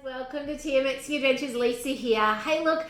Welcome to TMX Adventures. Lisa here. Hey, look,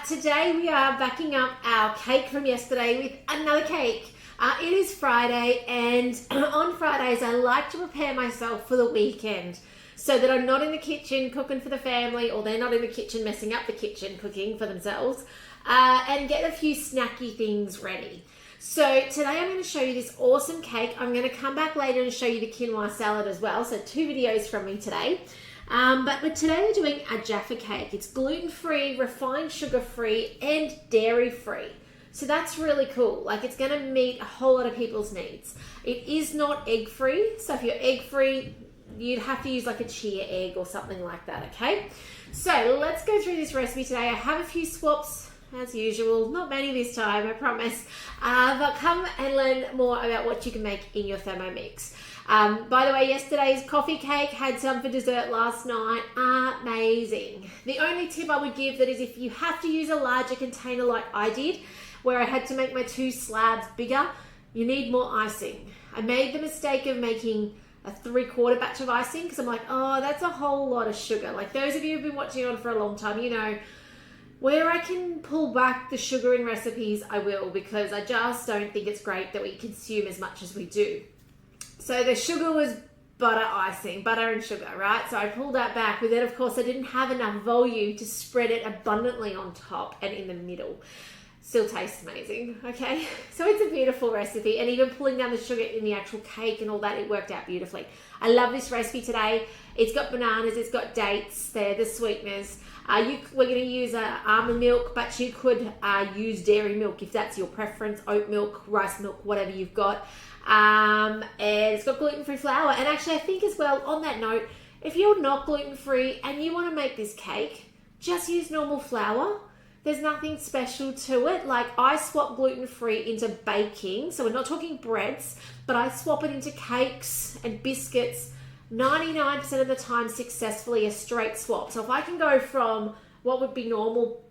today we are backing up our cake from yesterday with another cake. It is Friday, and on Fridays I like to prepare myself for the weekend so that I'm not in the kitchen cooking for the family, or they're not in the kitchen messing up the kitchen cooking for themselves, and get a few snacky things ready. So today I'm going to show you this awesome cake. I'm going to come back later and show you the quinoa salad as well. So 2 videos from me today. But today we're doing a Jaffa cake. It's gluten-free, refined sugar-free, and dairy-free. So that's really cool. Like, it's going to meet a whole lot of people's needs. It is not egg-free. So if you're egg-free, you'd have to use like a chia egg or something like that, okay? So let's go through this recipe today. I have a few swaps as usual, not many this time, I promise. But come and learn more about what you can make in your Thermomix. By the way, yesterday's coffee cake had some for dessert last night. Amazing. The only tip I would give that is if you have to use a larger container like I did, where I had to make my 2 slabs bigger, you need more icing. I made the mistake of making a 3/4 batch of icing because I'm like, oh, that's a whole lot of sugar. Like, those of you who've been watching on for a long time, you know, where I can pull back the sugar in recipes, I will, because I just don't think it's great that we consume as much as we do. So the sugar was butter and sugar, right? So I pulled that back, but then of course I didn't have enough volume to spread it abundantly on top and in the middle. Still tastes amazing, okay? So it's a beautiful recipe, and even pulling down the sugar in the actual cake and all that, it worked out beautifully. I love this recipe today. It's got bananas, it's got dates, they're the sweeteners. We're going to use almond milk, but you could use dairy milk if that's your preference, oat milk, rice milk, whatever you've got. And it's got gluten-free flour. And actually, I think as well, on that note, if you're not gluten-free and you want to make this cake, just use normal flour. There's nothing special to it. Like, I swap gluten-free into baking, so we're not talking breads, but I swap it into cakes and biscuits 99% of the time successfully, a straight swap. So if I can go from what would be normal,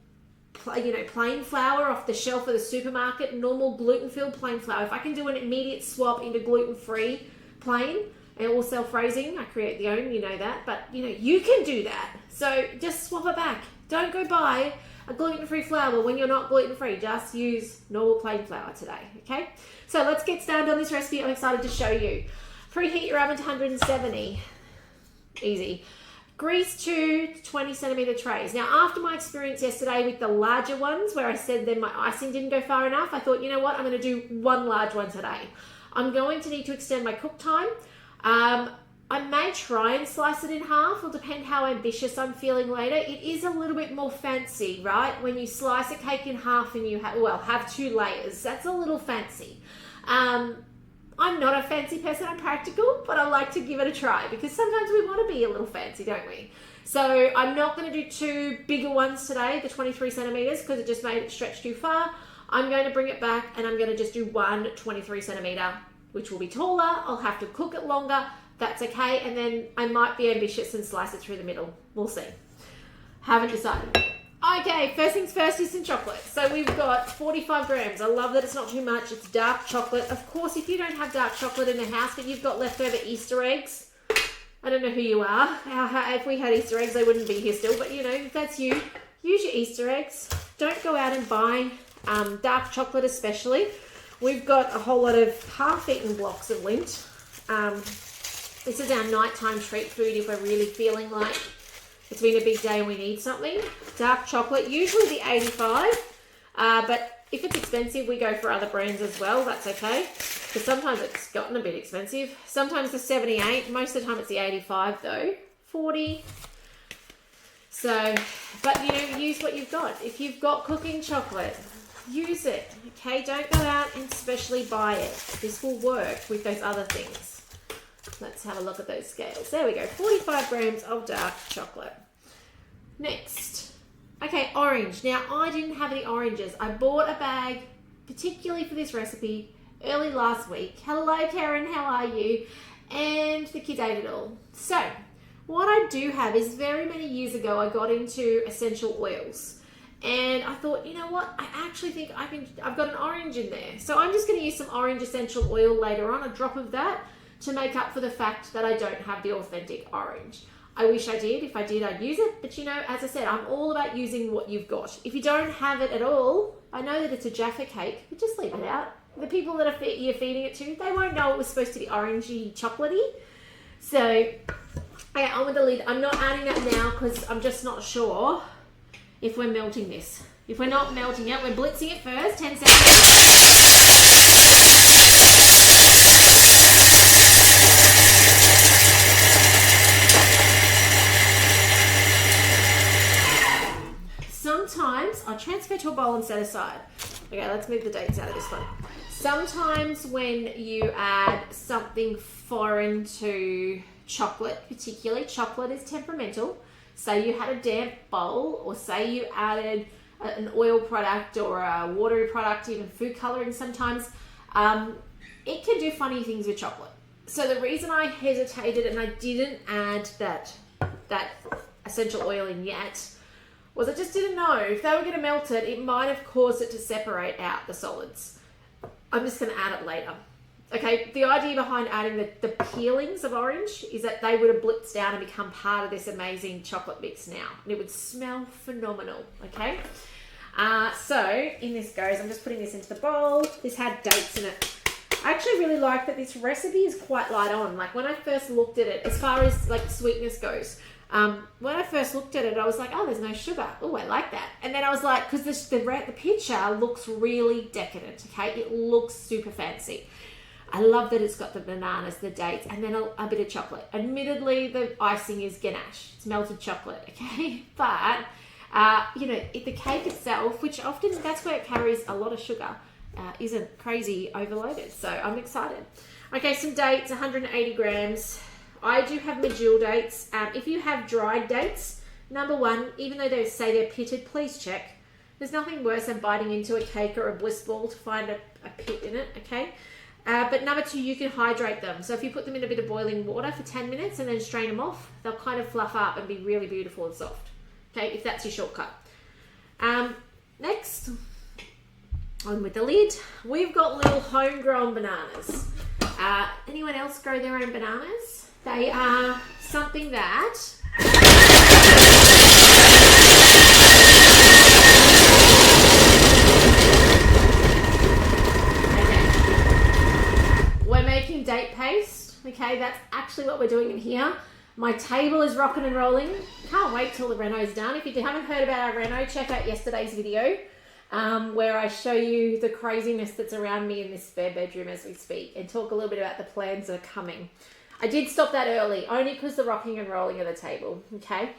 plain flour off the shelf of the supermarket, normal gluten-filled plain flour, if I can do an immediate swap into gluten-free plain, and all self-raising, I create the own, you know that, but you can do that. So just swap it back. Don't go buy a gluten-free flour when you're not gluten-free. Just use normal plain flour today, okay? So let's get started on this recipe. I'm excited to show you. Preheat your oven to 170. Easy. Grease 2 20 centimeter trays. Now, after my experience yesterday with the larger ones, where I said that my icing didn't go far enough, I thought, you know what, I'm going to do 1 large one today. I'm going to need to extend my cook time. I may try and slice it in half. It'll depend how ambitious I'm feeling later. It is a little bit more fancy, right? When you slice a cake in half and you have 2 layers, that's a little fancy. I'm not a fancy person, I'm practical, but I like to give it a try because sometimes we want to be a little fancy, don't we? So I'm not going to do 2 bigger ones today, the 23 centimeters, because it just made it stretch too far. I'm going to bring it back and I'm going to just do 1 23 centimeter, which will be taller. I'll have to cook it longer. That's okay. And then I might be ambitious and slice it through the middle. We'll see. Haven't decided. Okay, first things first is some chocolate. So we've got 45 grams. I love that it's not too much. It's dark chocolate. Of course, if you don't have dark chocolate in the house, but you've got leftover Easter eggs, I don't know who you are. If we had Easter eggs, they wouldn't be here still. But, if that's you, use your Easter eggs. Don't go out and buy dark chocolate especially. We've got a whole lot of half-eaten blocks of Lindt. This is our nighttime treat food if we're really feeling like it's been a big day and we need something. Dark chocolate, usually the 85, but if it's expensive, we go for other brands as well. That's okay, because sometimes it's gotten a bit expensive. Sometimes the 78, most of the time it's the 85 though, 40. So, but use what you've got. If you've got cooking chocolate, use it, okay? Don't go out and specially buy it. This will work with those other things. Let's have a look at those scales. There we go, 45 grams of dark chocolate. Next, okay, orange. Now, I didn't have any oranges. I bought a bag, particularly for this recipe, early last week. Hello, Karen, how are you? And the kids ate it all. So, what I do have is very many years ago, I got into essential oils. And I thought, you know what? I actually think I've got an orange in there. So I'm just going to use some orange essential oil later on, a drop of that, to make up for the fact that I don't have the authentic orange. I wish I did. If I did, I'd use it. But you know, as I said, I'm all about using what you've got. If you don't have it at all, I know that it's a Jaffa cake, but just leave it out. The people that you're feeding it to, they won't know it was supposed to be orangey, chocolatey. So, okay, on with the lid. I'm not adding that now because I'm just not sure if we're melting this. If we're not melting it, we're blitzing it first, 10 seconds. Sometimes I'll transfer to a bowl and set aside. Okay, let's move the dates out of this one. Sometimes when you add something foreign to chocolate, particularly chocolate is temperamental. Say you had a damp bowl, or say you added an oil product or a watery product, even food coloring sometimes, it can do funny things with chocolate. So the reason I hesitated and I didn't add that essential oil in yet was I just didn't know if they were going to melt it, it might have caused it to separate out the solids. I'm just going to add it later. Okay, the idea behind adding the peelings of orange is that they would have blitzed down and become part of this amazing chocolate mix now. And it would smell phenomenal, okay? So, in this goes, I'm just putting this into the bowl. This had dates in it. I actually really like that this recipe is quite light on. Like when I first looked at it, as far as like sweetness goes, when I first looked at it, I was like, oh, there's no sugar. Oh, I like that. And then I was like, because the picture looks really decadent, okay? It looks super fancy. I love that it's got the bananas, the dates, and then a bit of chocolate. Admittedly, the icing is ganache. It's melted chocolate, okay? But, you know, the cake itself, which often that's where it carries a lot of sugar, isn't crazy overloaded. So I'm excited. Okay, some dates, 180 grams. I do have medjool dates. If you have dried dates, number one, even though they say they're pitted, please check. There's nothing worse than biting into a cake or a bliss ball to find a pit in it, okay? But number two, you can hydrate them. So if you put them in a bit of boiling water for 10 minutes and then strain them off, they'll kind of fluff up and be really beautiful and soft. Okay, if that's your shortcut. Next, on with the lid, we've got little homegrown bananas. Anyone else grow their own bananas? They are something that we're making date paste. Okay, that's actually what we're doing in here. My table is rocking and rolling. Can't wait till the reno's done. If you haven't heard about our reno, check out yesterday's video where I show you the craziness that's around me in this spare bedroom as we speak and talk a little bit about the plans that are coming. I did stop that early, only because the rocking and rolling of the table, okay?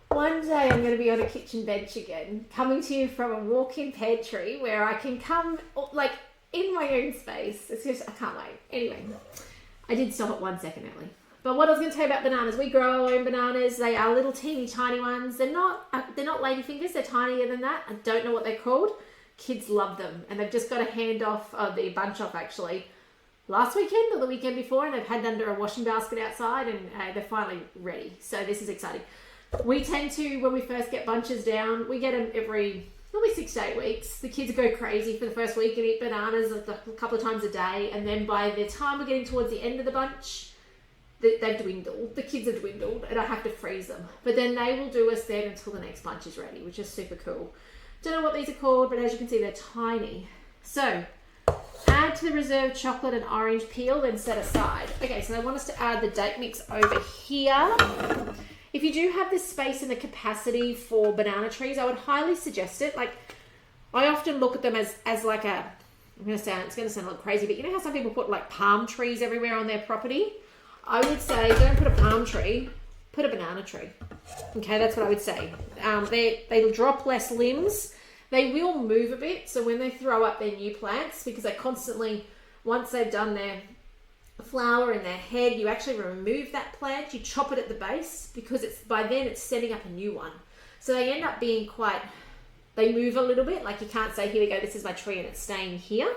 One day I'm going to be on a kitchen bench again, coming to you from a walk-in pantry where I can come, like, in my own space. It's just, I can't wait. Anyway, I did stop it 1 second early. But what I was going to tell you about bananas, we grow our own bananas. They are little teeny tiny ones. They're not ladyfingers, they're tinier than that. I don't know what they're called. Kids love them. And they've just got a hand off, the bunch off actually, last weekend or the weekend before, and they've had under a washing basket outside, and they're finally ready. So this is exciting. We tend to, when we first get bunches down, we get them every probably 6 to 8 weeks. The kids go crazy for the first week and eat bananas a couple of times a day, and then by the time we're getting towards the end of the bunch, they've dwindled. The kids have dwindled, and I have to freeze them. But then they will do us then until the next bunch is ready, which is super cool. Don't know what these are called, but as you can see, they're tiny. So add to the reserved chocolate and orange peel, then set aside. Okay, so they want us to add the date mix over here. If you do have the space and the capacity for banana trees, I would highly suggest it. Like, I often look at them as like a, it's going to sound a little crazy, but you know how some people put like palm trees everywhere on their property? I would say don't put a palm tree, put a banana tree. Okay, that's what I would say. They'll drop less limbs. They will move a bit, so when they throw up their new plants, because they constantly, once they've done their flower in their head, you actually remove that plant, you chop it at the base, because by then it's setting up a new one. So they end up being they move a little bit, like you can't say, here we go, this is my tree and it's staying here.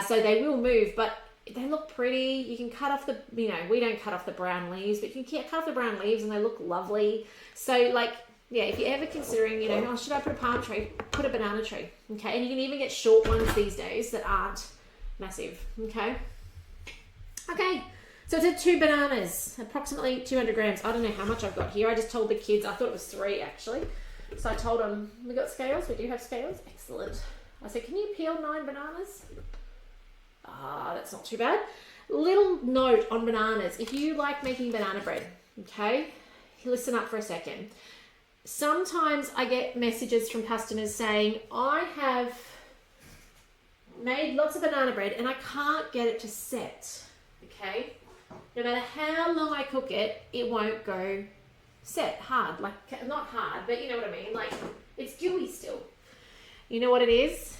So they will move, but they look pretty. You can cut off we don't cut off the brown leaves, but you can cut off the brown leaves and they look lovely. So like, yeah, if you're ever considering, oh, should I put a palm tree? Put a banana tree, okay? And you can even get short ones these days that aren't massive, okay? Okay, So it's 2 bananas, approximately 200 grams. I don't know how much I've got here. I just told the kids, I thought it was 3 actually. So I told them, we got scales, we do have scales. Excellent. I said, can you peel 9 bananas? Ah, that's not too bad. Little note on bananas. If you like making banana bread, okay, listen up for a second. Sometimes I get messages from customers saying, I have made lots of banana bread and I can't get it to set, okay? No matter how long I cook it, it won't go set, hard, like not hard, but you know what I mean, like it's gooey still. You know what it is?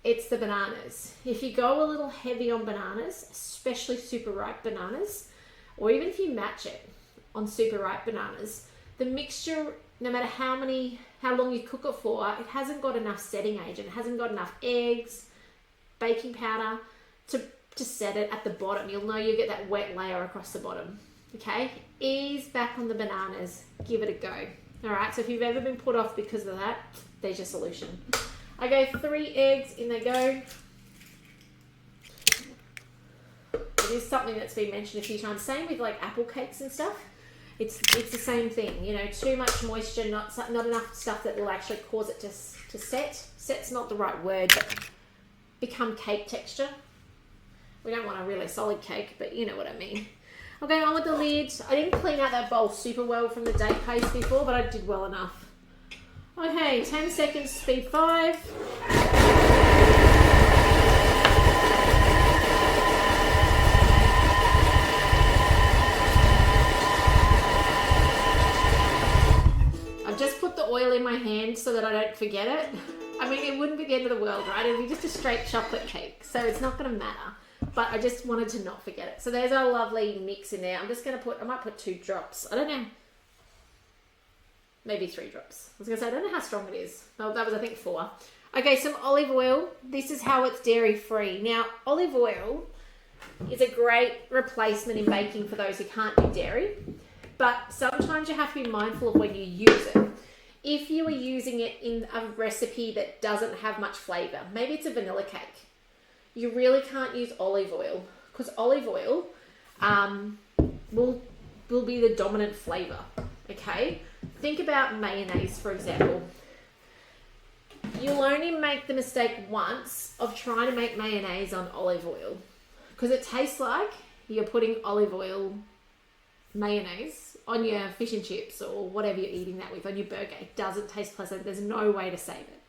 It's the bananas. If you go a little heavy on bananas, especially super ripe bananas, or even if you match it on super ripe bananas, the mixture, no matter how long you cook it for, it hasn't got enough setting agent, it hasn't got enough eggs, baking powder to set it at the bottom. You'll know you get that wet layer across the bottom. Okay, ease back on the bananas, give it a go. All right, so if you've ever been put off because of that, there's your solution. I go 3 eggs, in they go. It is something that's been mentioned a few times. Same with like apple cakes and stuff. It's the same thing, you know, too much moisture, not enough stuff that will actually cause it to set. Set's not the right word, but become cake texture. We don't want a really solid cake, but you know what I mean. Okay, on with the lid. I didn't clean out that bowl super well from the date paste before, but I did well enough. Okay, 10 seconds, speed 5. I've just put the oil in my hand so that I don't forget it. I mean, it wouldn't be the end of the world, right? It'd be just a straight chocolate cake, so it's not going to matter. But I just wanted to not forget it. So there's our lovely mix in there. I'm just going to I might put 2 drops. I don't know. Maybe 3 drops. I was going to say, I don't know how strong it is. Oh, that was, I think, 4. Okay, some olive oil. This is how it's dairy-free. Now, olive oil is a great replacement in baking for those who can't do dairy. But sometimes you have to be mindful of when you use it. If you are using it in a recipe that doesn't have much flavour, maybe it's a vanilla cake, you really can't use olive oil because olive oil will be the dominant flavour, okay? Think about mayonnaise, for example. You'll only make the mistake once of trying to make mayonnaise on olive oil because it tastes like you're putting olive oil mayonnaise on your fish and chips or whatever you're eating that with, on your burger. It doesn't taste pleasant. There's no way to save it.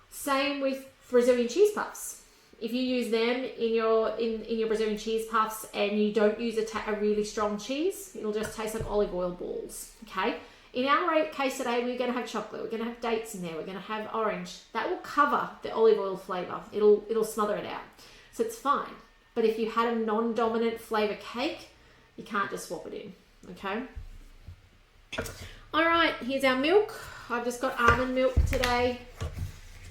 Same with Brazilian cheese puffs. If you use them in your Brazilian cheese puffs and you don't use a really strong cheese, it'll just taste like olive oil balls, okay? In our case today, we're going to have chocolate, we're going to have dates in there, we're going to have orange. That will cover the olive oil flavour. It'll smother it out. So it's fine. But if you had a non-dominant flavour cake, you can't just swap it in, okay? All right, here's our milk. I've just got almond milk today.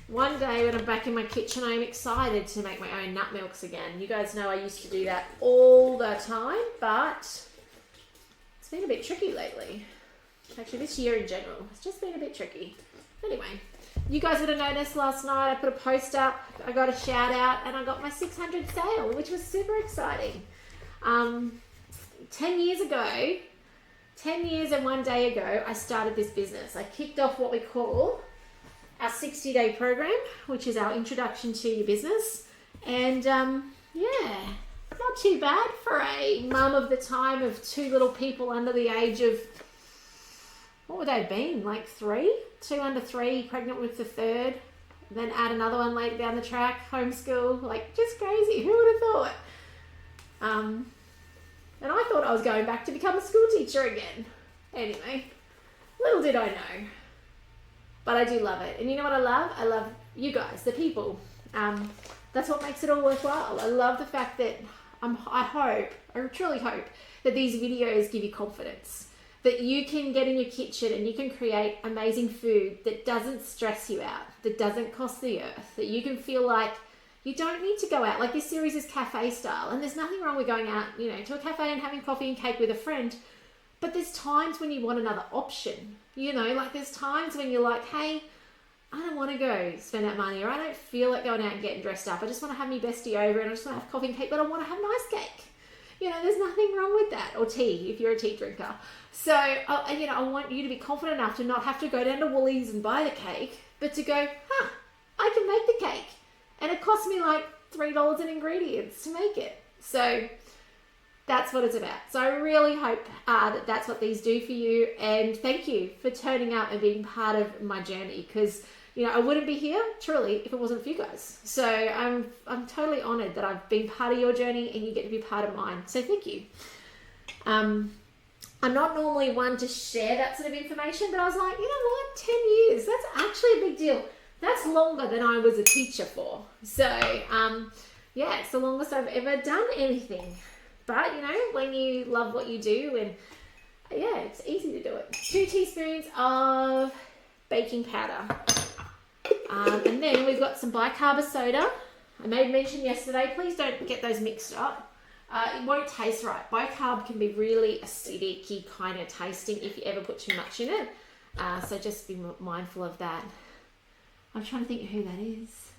One day when I'm back in my kitchen, I'm excited to make my own nut milks again. You guys know I used to do that all the time, but it's been a bit tricky lately. Actually, this year in general, it's just been a bit tricky. Anyway, you guys would have noticed last night I put a post up, I got a shout out, and I got my 600 sale, which was super exciting. 10 years ago, 10 years and 1 day ago, I started this business. I kicked off what we call our 60-day program, which is our introduction to your business. And yeah, not too bad for a mum of the time of 2 little people under the age of, what would they have been, like 3? 2 under 3, pregnant with the 3rd, then add another one later down the track, homeschool, like just crazy. Who would have thought? And I thought I was going back to become a school teacher again. Anyway, little did I know. But I do love it. And you know what I love? I love you guys, the people. That's what makes it all worthwhile. I love the fact that I truly hope that these videos give you confidence. That you can get in your kitchen and you can create amazing food that doesn't stress you out, that doesn't cost the earth, that you can feel like you don't need to go out. Like this series is cafe style, and there's nothing wrong with going out, you know, to a cafe and having coffee and cake with a friend. But there's times when you want another option, you know, like there's times when you're like, hey, I don't want to go spend that money, or I don't feel like going out and getting dressed up. I just want to have my bestie over and I just want to have coffee and cake, but I want to have nice cake. You know, there's nothing wrong with that, or tea if you're a tea drinker. So, I want you to be confident enough to not have to go down to Woolies and buy the cake, but to go, I can make the cake. And it cost me like $3 in ingredients to make it. So that's what it's about. So I really hope that that's what these do for you. And thank you for turning up and being part of my journey, because I wouldn't be here truly if it wasn't for you guys. So I'm totally honored that I've been part of your journey and you get to be part of mine. So thank you. I'm not normally one to share that sort of information, but I was like, you know what, 10 years, that's actually a big deal. That's longer than I was a teacher for. So it's the longest I've ever done anything. But when you love what you do, and it's easy to do it. 2 teaspoons of baking powder. And then we've got some bicarb soda. I made mention yesterday, please don't get those mixed up. It won't taste right. Bicarb can be really acidic-y kind of tasting if you ever put too much in it. So just be mindful of that. I'm trying to think who that is.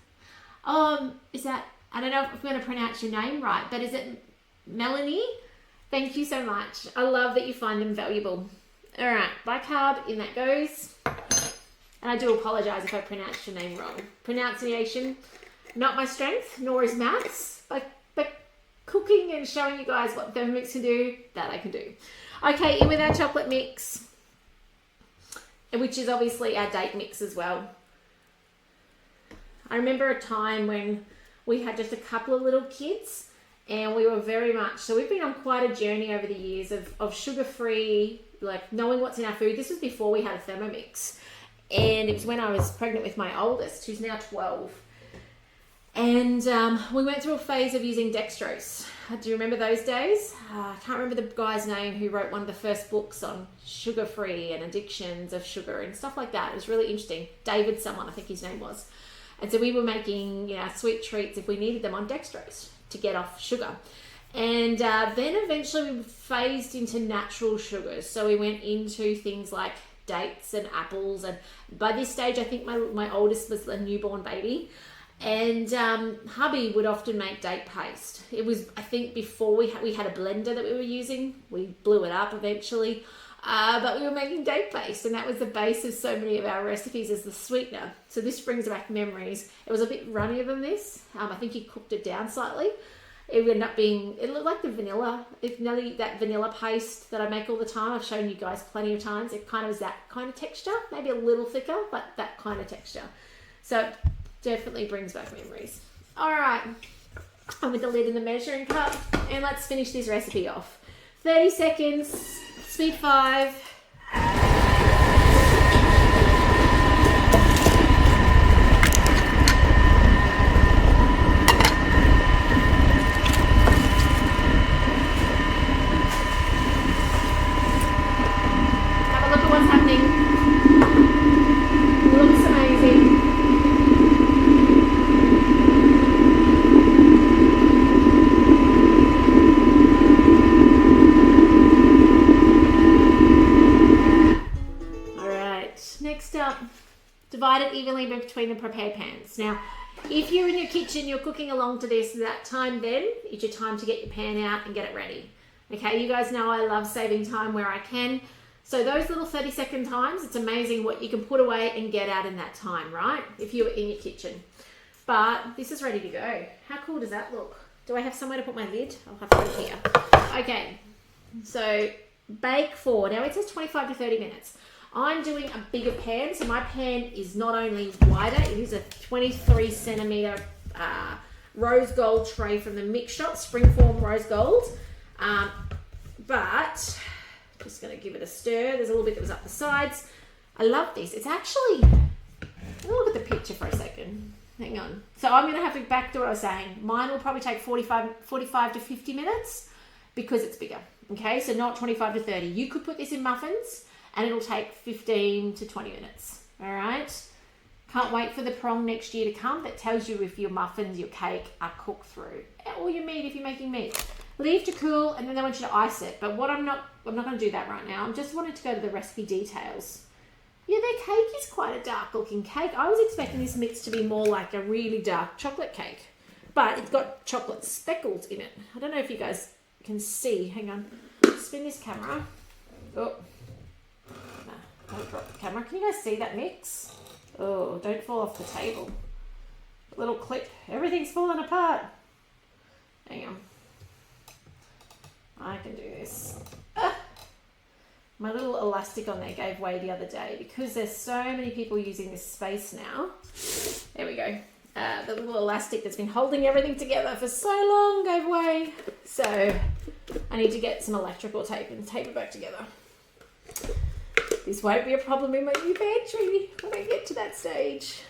Is that, I don't know if I'm going to pronounce your name right, but is it Melanie? Thank you so much. I love that you find them valuable. All right, bicarb, in that goes. And I do apologize if I pronounced your name wrong. Pronunciation, not my strength, nor is maths, but cooking and showing you guys what Thermomix can do, that I can do. Okay, in with our chocolate mix, which is obviously our date mix as well. I remember a time when we had just a couple of little kids, and we were very much, so we've been on quite a journey over the years of sugar-free, like knowing what's in our food. This was before we had a Thermomix. And it was when I was pregnant with my oldest, who's now 12. And we went through a phase of using dextrose. Do you remember those days? I can't remember the guy's name who wrote one of the first books on sugar-free and addictions of sugar and stuff like that. It was really interesting. David someone, I think his name was. And so we were making sweet treats if we needed them on dextrose to get off sugar. And then eventually we phased into natural sugars. So we went into things like dates and apples, and by this stage I think my oldest was a newborn baby, and hubby would often make date paste. It was, I think, before we had a blender that we were using. We blew it up eventually, but we were making date paste, and that was the base of so many of our recipes as the sweetener. So this brings back memories. It was a bit runnier than this. I think he cooked it down slightly. It would end up being, it looked like the vanilla, that vanilla paste that I make all the time. I've shown you guys plenty of times. It kind of is that kind of texture, maybe a little thicker, but that kind of texture. So it definitely brings back memories. All right, I'm with the lid and the measuring cup, and let's finish this recipe off. 30 seconds, speed 5. Divide it evenly between the prepared pans. Now, if you're in your kitchen, you're cooking along to this, that time then, it's your time to get your pan out and get it ready. Okay, you guys know I love saving time where I can. So those little 30-second times, it's amazing what you can put away and get out in that time, right? If you're in your kitchen. But this is ready to go. How cool does that look? Do I have somewhere to put my lid? I'll have to put it here. Okay, so bake for, now it says 25 to 30 minutes. I'm doing a bigger pan, so my pan is not only wider, it is a 23 centimeter rose gold tray from the mix shop, Springform rose gold. But just going to give it a stir. There's a little bit that was up the sides. I love this. It's actually, look at the picture for a second. Hang on. So I'm going to have to back to what I was saying. Mine will probably take 45 to 50 minutes because it's bigger. Okay, so not 25 to 30. You could put this in muffins, and it'll take 15 to 20 minutes. All right. Can't wait for the prong next year to come that tells you if your muffins, your cake are cooked through. Or your meat if you're making meat. Leave to cool, and then they want you to ice it. But what I'm not going to do that right now. I'm just wanting to go to the recipe details. Yeah, their cake is quite a dark looking cake. I was expecting this mix to be more like a really dark chocolate cake. But it's got chocolate speckles in it. I don't know if you guys you can see. Hang on, spin this camera. Oh, no, don't drop the camera. Can you guys see that mix? Oh, don't fall off the table. Little clip. Everything's falling apart. Hang on. I can do this. My little elastic on there gave way the other day because there's so many people using this space now. There we go. The little elastic that's been holding everything together for so long gave way. So I need to get some electrical tape and tape it back together. This won't be a problem in my new pantry when I get to that stage.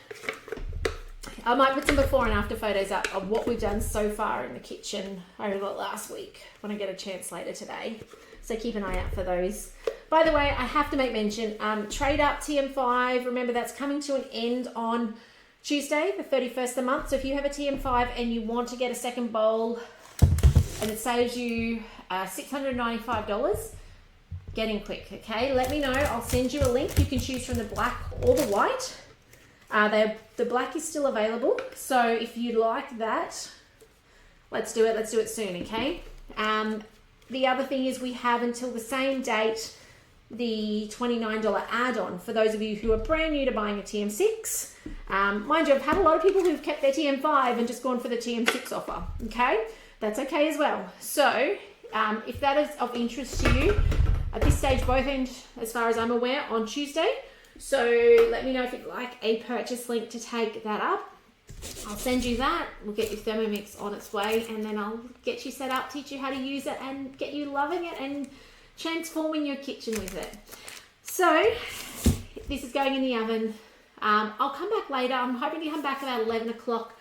I might put some before and after photos up of what we've done so far in the kitchen over the last week when I get a chance later today. So keep an eye out for those. By the way, I have to make mention, Trade Up TM5, remember that's coming to an end on Tuesday, the 31st of the month. So if you have a TM5 and you want to get a second bowl and it saves you $695, get in quick, okay? Let me know. I'll send you a link. You can choose from the black or the white. The black is still available. So if you like that, let's do it. Let's do it soon, okay? The other thing is we have until the same date the $29 add-on for those of you who are brand new to buying a TM6. Mind you, I've had a lot of people who've kept their TM5 and just gone for the TM6 offer, okay? That's okay as well. So if that is of interest to you, at this stage, both end, as far as I'm aware, on Tuesday. So let me know if you'd like a purchase link to take that up. I'll send you that. We'll get your Thermomix on its way, and then I'll get you set up, teach you how to use it, and get you loving it and transforming your kitchen with it. So this is going in the oven. I'll come back later. I'm hoping to come back about 11 o'clock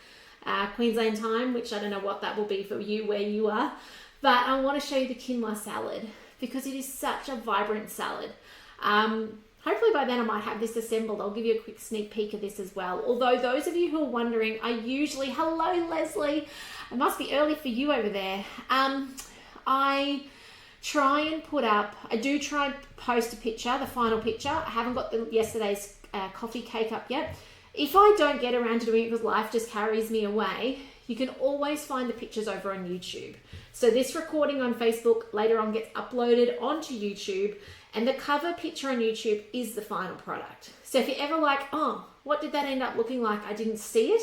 Queensland time, which I don't know what that will be for you where you are. But I want to show you the quinoa salad because it is such a vibrant salad. Hopefully by then I might have this assembled. I'll give you a quick sneak peek of this as well. Although those of you who are wondering, I usually, hello Leslie, it must be early for you over there. I try and put up, I do try and post a picture, the final picture. I haven't got yesterday's coffee cake up yet. If I don't get around to doing it because life just carries me away, you can always find the pictures over on YouTube. So this recording on Facebook later on gets uploaded onto YouTube, and the cover picture on YouTube is the final product. So if you're ever like, oh, what did that end up looking like? I didn't see it.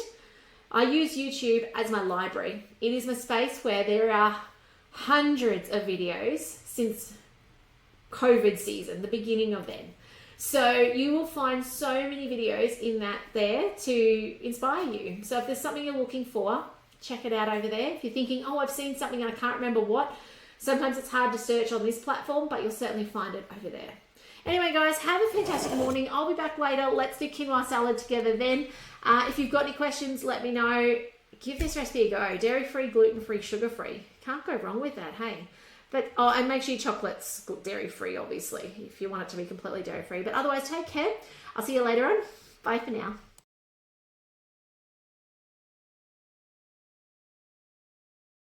I use YouTube as my library. It is my space where there are hundreds of videos since COVID season, the beginning of then. So you will find so many videos in that there to inspire you. So if there's something you're looking for, check it out over there. If you're thinking, oh, I've seen something and I can't remember what, sometimes it's hard to search on this platform, but you'll certainly find it over there. Anyway, guys, have a fantastic morning. I'll be back later. Let's do quinoa salad together then. If you've got any questions, let me know. Give this recipe a go. Dairy-free, gluten-free, sugar-free. Can't go wrong with that, hey? But and make sure your chocolate's dairy-free, obviously, if you want it to be completely dairy-free. But otherwise, take care. I'll see you later on. Bye for now.